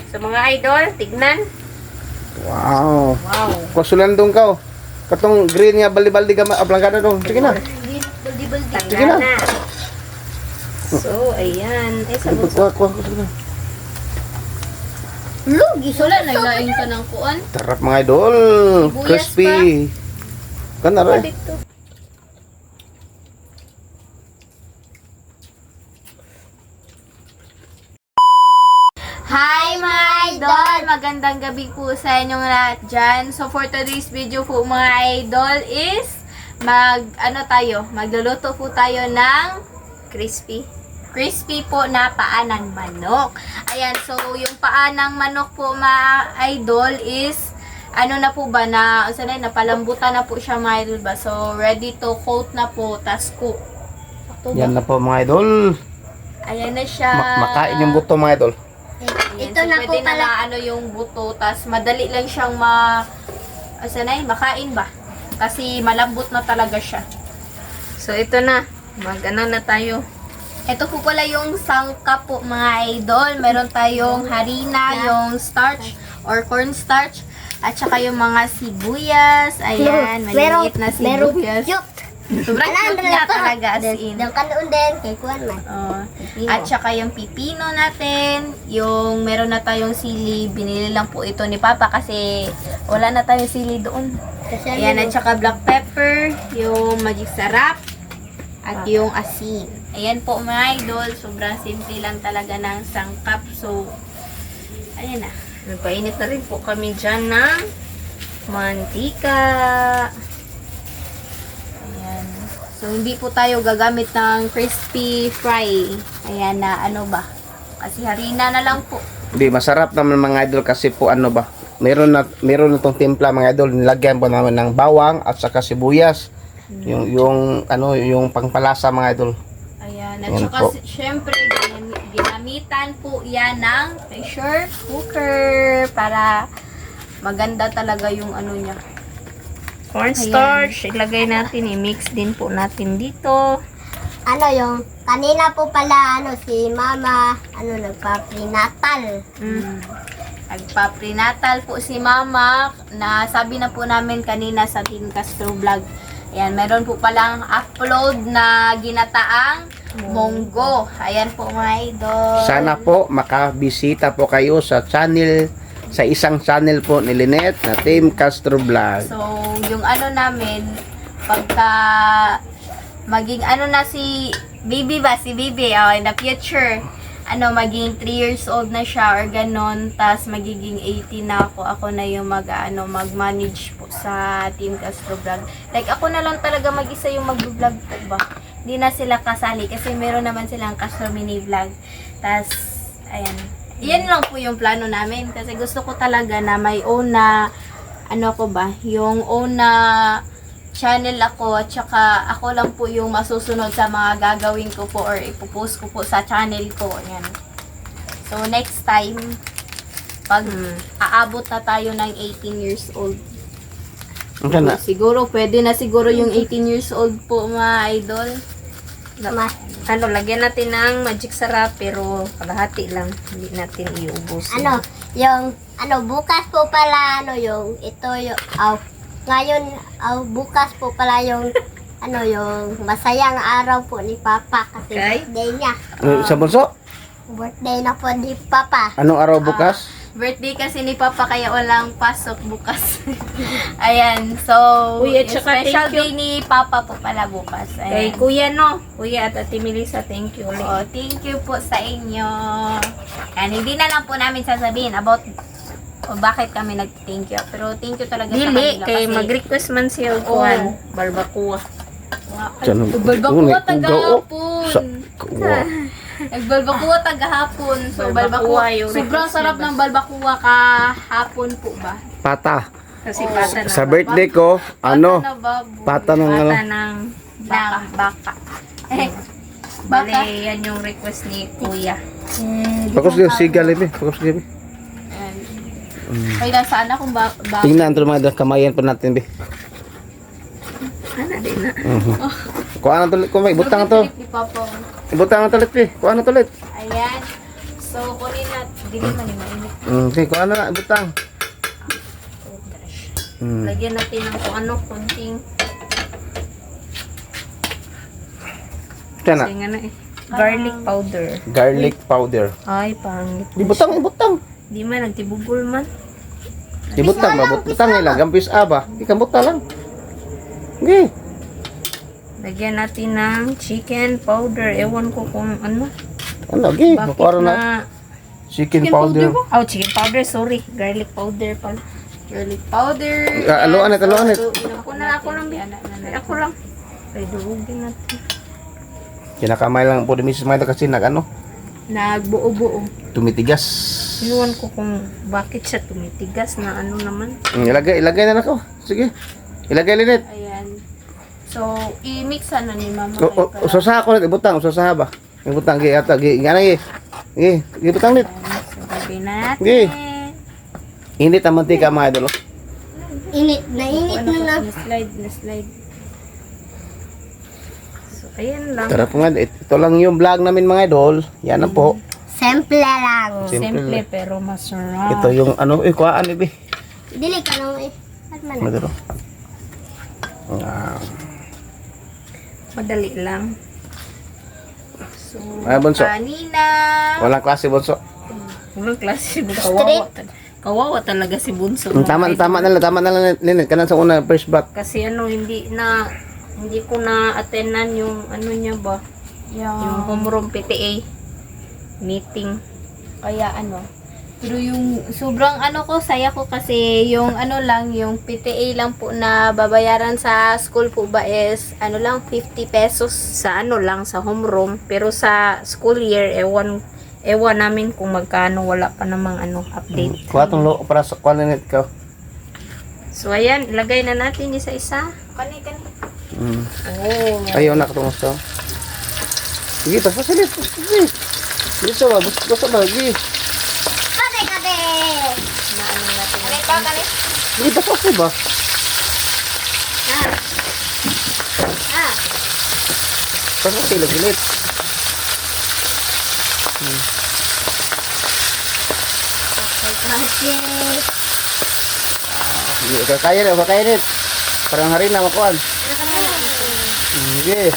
So mga idol, tignan. Wow. Wow. Kusulan dong ka. Katong green nga baldi-baldi ka ablangkada dong. Sige na. Tanggal na. So, ayan. Ay, sa Kuha. lugi. Wala na ilaing ka ng kuan. Tarap mga idol. Sibuyas Crispy. Kana ra. Dito. Hi mga idol! Magandang gabi po sa inyong lahat dyan. So for today's video po mga idol is magluluto po tayo ng crispy po na paa ng manok. Ayan, so yung paa ng manok po mga idol is ano na po ba na, napalambutan na po siya mga idol ba. So ready to coat na po, tas cook. Yan na po mga idol. Ayan na siya. Makain yung buto mga idol. Ayan, so na pwede po pala na yung buto, tas madali lang siyang makain ba? Kasi malambot na talaga siya. So ito na, na tayo. Ito po pala yung sangkap po mga idol. Meron tayong harina, yung starch or cornstarch, at saka yung mga sibuyas. Ayan, maliliit na sibuyas. Sobrang cute niya talaga as in. At saka yung pipino natin, yung meron na tayong sili, binili lang po ito ni Papa kasi wala na tayong sili doon. Ayan, at saka black pepper, yung magic sarap, at yung asin. Ayan po mga idol, sobrang simple lang talaga ng sangkap. So, ayan na. Nagpainit na rin po kami dyan ng mantika. So, hindi po tayo gagamit ng crispy fry. Ayan na, kasi harina na lang po. Di masarap naman mga idol kasi po meron na tong timpla mga idol. Nilagyan po namin ng bawang at saka sibuyas. Yung pangpalasa mga idol. Ayan, at Ayan saka po. syempre ginamitan po yan ng pressure cooker para maganda talaga yung niya. Cornstarch, ilagay natin, i-mix din po natin dito. Kanina po pala, si Mama, nagpa-prenatal. Nagpa-prenatal po si Mama, na sabi na po namin kanina sa Team Castro Vlog. Ayan, meron po palang upload na ginataang monggo. Ayan po mga idol. Sana po makabisita po kayo sa isang channel po ni Lynette na Team Castro Vlog. So, yung namin, pagka maging na si Bibi in the future, maging 3 years old na siya or ganon, tas magiging 18 na ako na yung mag-manage po sa Team Castro Vlog. Like, ako na lang talaga mag-isa yung mag-vlog po ba. Hindi na sila kasali kasi meron naman silang Castro Mini Vlog. Tas, ayan. Yan lang po yung plano namin kasi gusto ko talaga na may own na yung own na channel ako, at saka ako lang po yung masusunod sa mga gagawin ko po or ipopost ko po sa channel ko. Yan. So next time pag aabot na tayo ng 18 years old, siguro pwede na siguro yung 18 years old po mga idol. Lagyan natin ng magic sarap pero kalahati lang, hindi natin iubos. Bukas po pala, bukas po pala yung, yung masayang araw po ni Papa kasi birthday niya. Sa bunso? Birthday na po ni Papa. Anong araw bukas? Birthday kasi ni Papa kaya walang pasok bukas. Ayan, so Kuya, yung tsaka special thank you. day ni Papa po pala bukas. Kay Ayan. Kuya at Ate Melissa, thank you ulit. Oh, thank you po sa inyo. And hindi na lang po namin sasabihin about bakit kami nag-thank you. Pero thank you talaga sa Dili, kanila kay kasi mag-request man siya og kuan, barbacoa. Balbakuwa tagahapon. Wow. Nagbalbakuwa tagahapon. So, Balbakuwa yung sobrang request sarap ni ng balbakuwa kahapon po ba? Pata. Kasi pata na. Sa birthday ko, Pata na baboy. pata ng Pata ng Ng baka. bale, Baka. yan yung request ni Kuya. Pakos din sigal libi, pakos libi. Kaya sana kung baka. Tingnan to mga kamayan pa natin bi. Ana din na. Kuha na tulit ko may butang to. Ni Papa. Butang na tulit bi. Kuha na tulit. Ayan. So, kunin natin. Dili man yung mainit. Okay, kung ano na, butang. Lagyan natin ng kung ano, kunting. Ito na. Kasi nga na eh. Garlic powder. Garlic powder. Ay, pangit. Ibutang, ibutang. Di man, nagtibugol man. Ibutang, butang nila. Gampis aba. Ikambuta lang. Okay. Lagyan natin ng chicken powder. Ewan ko kung ano. Ano, okay. Bakit Makuha na. na... Chicken powder. Oh, chicken powder. Sorry. Garlic powder pala. Garlic powder. Aluan it, aluan it. Ako lang. Ako lang. Ay, durugin natin. Kinakamay lang po ni Mrs. Maida kasi ano, Nagbuo-buo. tumitigas. Iwan ko kung bakit siya tumitigas na ano naman. Ilagay na ako. Sige. Ilagay linit. Ayan. So, i-mix na ni Mama. Usasaha ko ulit. Ibutang, usasaha ba? Ibutang, gi ata, gi nga na gi. Gi, ibutang nit. So, gagawin natin. Gi. Init ang mantika mga idol. Init na na. Na-slide. So, ayan lang. Tara po nga, ito lang yung vlog namin mga idol. Yan na po. Simple lang. Simple pero masarap. Ito yung ano, kuhaan ibi. Dili ka nang eh. At man. Madalo. Wow. Madali lang. So, Ay, bunso. kanina. Walang klase bunso. Walang klase. Kawawa talaga si Bunso. Tama na lang linit. Kanan sa una, first bat. Kasi ano, hindi ko na attendan yung ano niya ba? Yung homeroom PTA meeting. Kaya ano. Pero yung sobrang ano ko, saya ko kasi yung ano lang, yung PTA lang po na babayaran sa school po ba is ano lang, 50 pesos. Sa ano lang, sa homeroom. Pero sa school year, ewan namin kung magkano, wala pa namang ano, update. Kuha tong lo para sa kuha linit ka. So ayan, ilagay na natin isa-isa. Kani. Oh. Ayaw na katong gusto. Sige, tapos sige. Gusto ba? Gusto ba? Sige. Kade. Na ano natin. Kani. Sige, tapos ba? Tapos sila gilit. Sige, kaya rin. Parang hari na makuhan. Sige.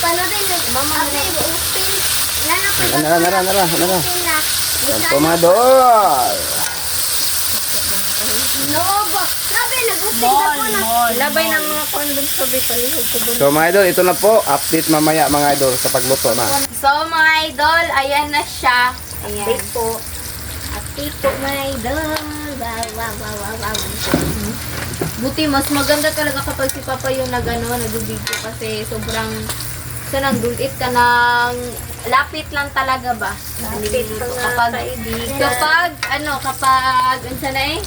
Paano din mama na open. Nara. Buta. Tomador. No ba? Sabi nag-open na po na. Labay ng mga kondom sabi palihog ko doon. So mga idol, ito na po. Update mamaya mga idol sa pagluto na. So mga idol, ayan na siya. Ayan. Update po. Update po mga idol. Wow. Buti mas maganda talaga kapag si Papa yung nag-video kasi sobrang nagdulit ka ng lapit lang talaga ba? Lapit lang nga kapag ansa na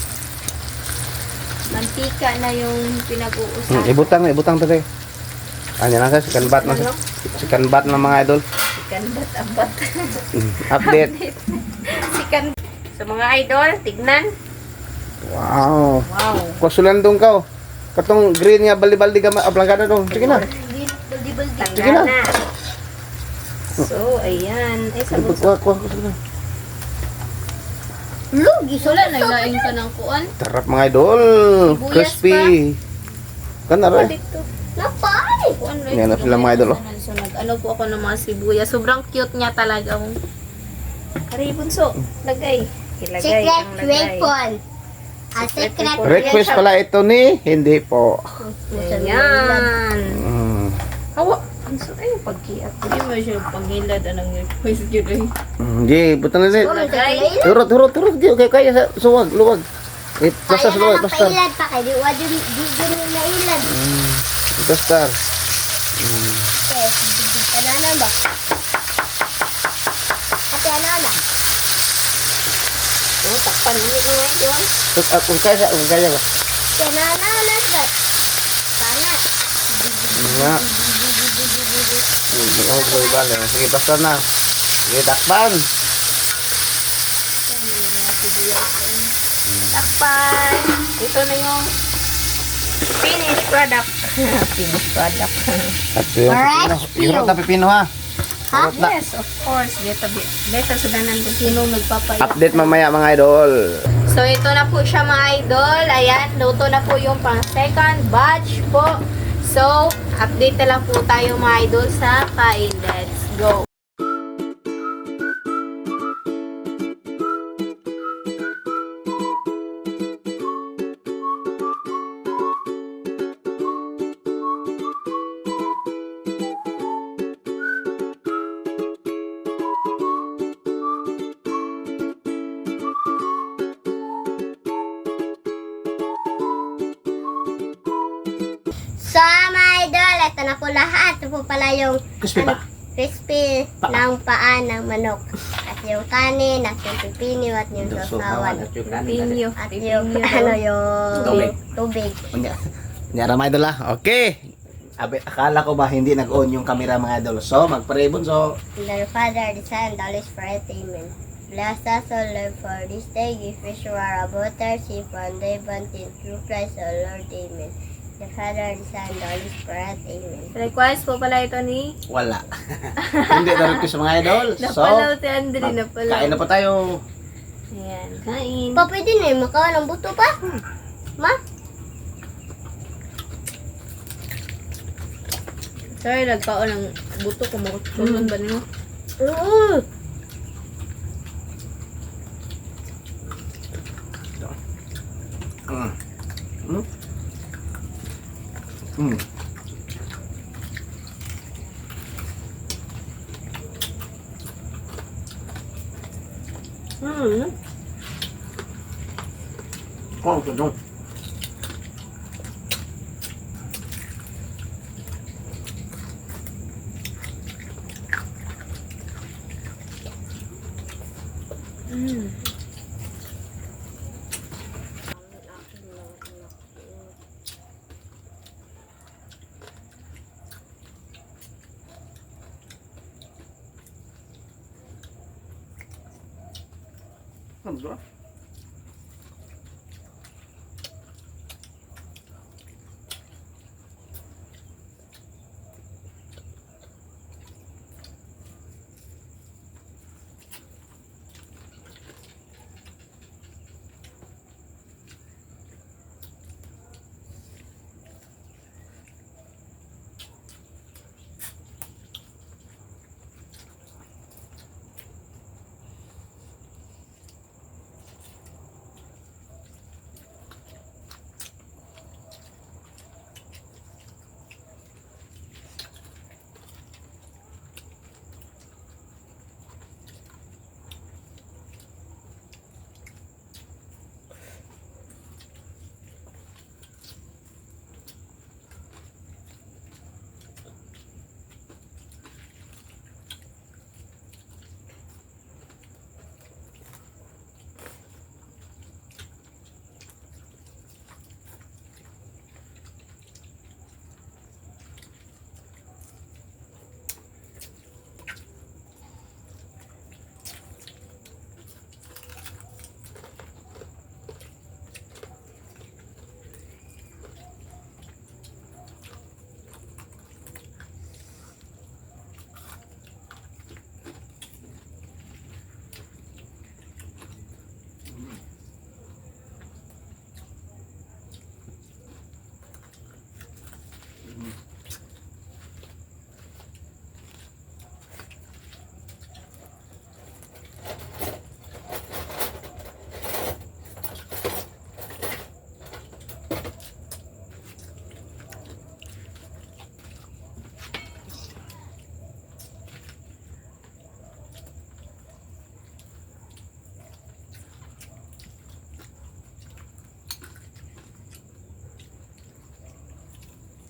mantika na yung pinag-uusapan. Ibutang tayo. Ano na sa sikanbat na sikanbat na mga idol. Sikanbat abat. Update. So mga idol, tignan. Wow. Wow. Kusulandong ka. Katong green nga baldi-baldi ka ablangkada dong. Sige na. Baldi-baldi. Sige na. Tanggal na. So, ayan. Ay, sabon Kuha. Lugi Wala na laing ka ng kuan. Tarap mga idol. Sibuyas Crispy. Kanara. Dito. Napay. Kuan Yan na sila mga idol. So nag-ano po ako ng mga sibuyas. Sobrang cute niya talaga. Aray, Bunso. Lagay. Ilagay Secret ang lagay. weapon. Secret Request pala ito ni hindi po. Ayan. Mm. Bunso, ay, pagkiat. Hindi mo siya pangilad. Anong request yun eh. Di, butang na din. Lagay. Turot. Di, okay, kaya sa suwag, luwag. Basta Kaya luwag, na basta. pailad pa kay di wa di na ilad. Basta. Kanana ba? Ate anana. Oh, takpan. Hindi ko nga, Diwan. Kung kaya ba? Kanana na sat. Kana. Nga. Sige, basta na. Sige, takpan. Takpan. Ito na yung Finished product. Finished product. At yung Alright, pipino. Irot na pipino ha. Ha? Irot na. Yes, of course. Beta sudanan kung sino nagpapaya. Update mamaya mga idol. So, ito na po siya mga idol. Ayan, luto na po yung pang second batch po. So, update na lang po tayo mga idol sa kain. Let's go! So, mga idol, ito na po lahat. Ito po pala yung Crispy pa. crispy ng paa ng manok. At yung kanin, at yung pipino, at yung sausawan. Pipinyo. At yung, yung Tubig. tubig. Nyara mga idol ha. Okay. Akala ko ba hindi nag-on yung camera mga idol. So, magparebon. So, In the Father, the Son, the Holy Spirit, Amen. Bless us, O Lord, for this day. Give us our butter, see from day bantin through Christ, O Lord, Amen. The Father, the Son, the Holy Spirit, Amen. Request po pala ito ni wala. Hindi na rin ko sa mga idol. So, Napalaw si Andre, napalaw. kain na po tayo. Ayan, kain. Pa, pwede na yung makawa ng buto pa? Ma? Sorry, nagpao ng buto ko. Tulon ba niyo? Mm. Mm. Mm. Kung ito dong. Ano ba?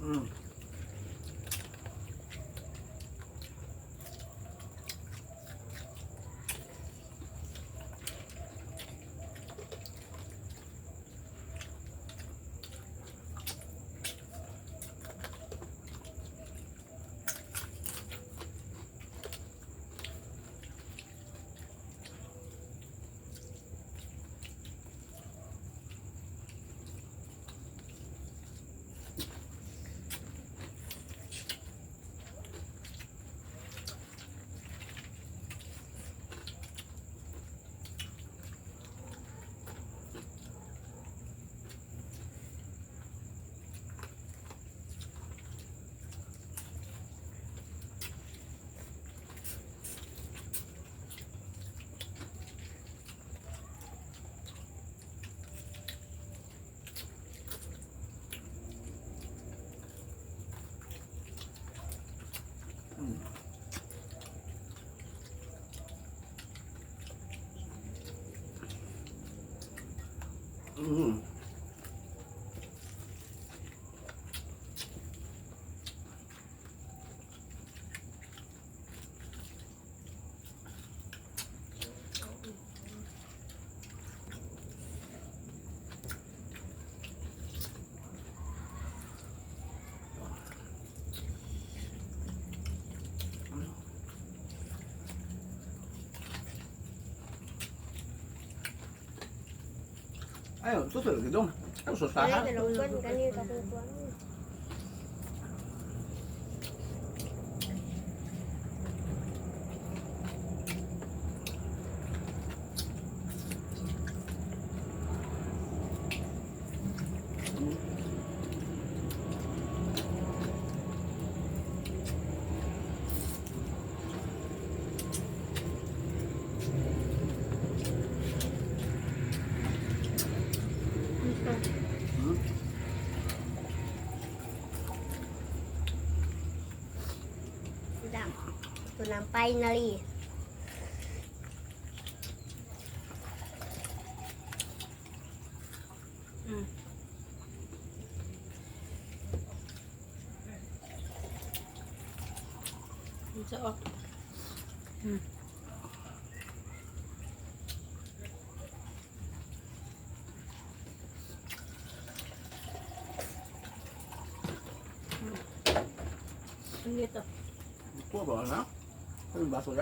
Mm. Mm. Ayun, susunod ka dong. Ang Kaya susahan. galunggan, ganito akong kuwan. Hmm? Ito na finally. Mm. Ito oh. Mm. Ano ito? Ito ba na? Ano baso ka?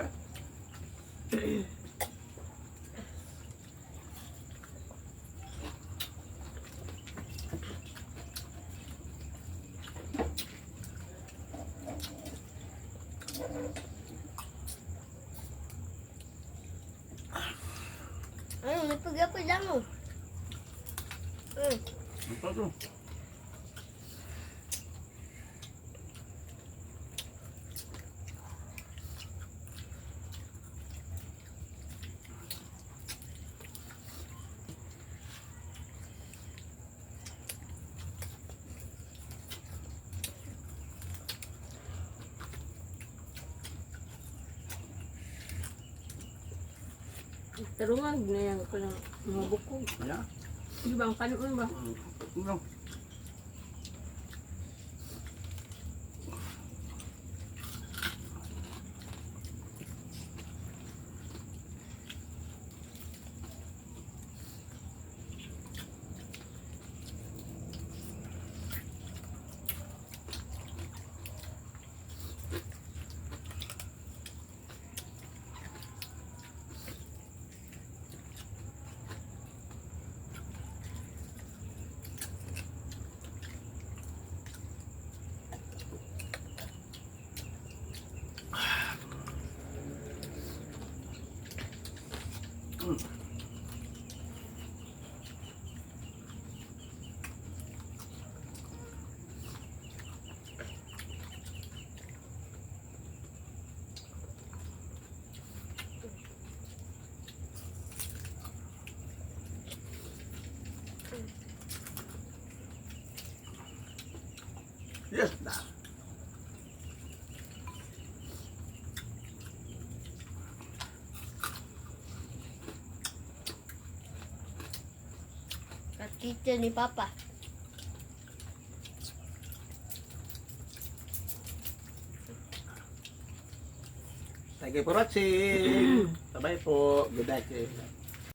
Napag-apag lang mo. Ito to. Tarungan, ginayan ko ng mga bukog. Ayan. Di ba ang kanon ba? Ano? Yes na. Kakita ni Papa. Thank you for watching. Bye-bye po. Good night.